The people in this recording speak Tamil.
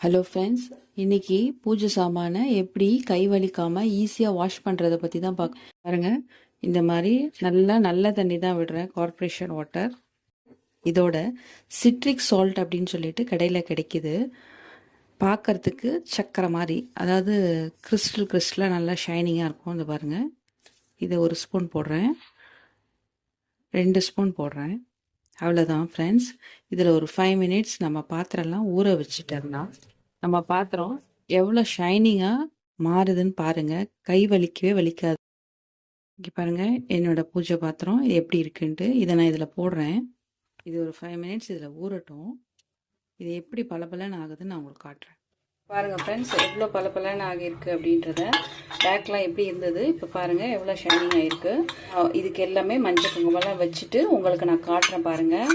ஹலோ ஃப்ரெண்ட்ஸ், இன்னைக்கு பூஜை சாமானை எப்படி கை வலிக்காமல் ஈஸியாக வாஷ் பண்ணுறதை பற்றி தான் பாருங்க. இந்த மாதிரி நல்ல தண்ணி தான் விடுறேன், கார்ப்பரேஷன் வாட்டர். இதோட சிட்ரிக் சால்ட் அப்படின்னு சொல்லிட்டு கடையில் கிடைக்கிது. பார்க்கறதுக்கு சக்கரை மாதிரி, அதாவது கிறிஸ்டலாக நல்லா ஷைனிங்காக இருக்கும். இந்த பாருங்கள், இதை 1 ஸ்பூன் போடுறேன், 2 ஸ்பூன் போடுறேன். அவ்வளோதான் ஃப்ரெண்ட்ஸ். இதில் ஒரு 5 மினிட்ஸ் நம்ம பாத்திரம்லாம் ஊற வச்சுட்டோம்னா நம்ம பாத்திரம் எவ்வளோ ஷைனிங்காக மாறுதுன்னு பாருங்கள். கை வலிக்கவே வலிக்காது. இங்கே பாருங்கள் என்னோடய பூஜை பாத்திரம் இது எப்படி இருக்குன்ட்டு. இதை நான் இதில் போடுறேன். இது ஒரு 5 மினிட்ஸ் இதில் ஊறட்டும். இது எப்படி பளபளன்னு ஆகுதுன்னு நான் உங்களுக்கு காட்டுறேன். பாருங்கள் ஃப்ரெண்ட்ஸ், எவ்வளோ பளபளன்னு ஆகியிருக்கு அப்படின்றத. பேக்லாம் எப்படி இருந்தது இப்போ பாருங்கள், எவ்வளோ ஷைனிங் ஆகிருக்கு. இதுக்கு எல்லாமே மஞ்சள் குங்குமம்லாம் வச்சுட்டு உங்களுக்கு நான் காட்டுறேன் பாருங்கள்.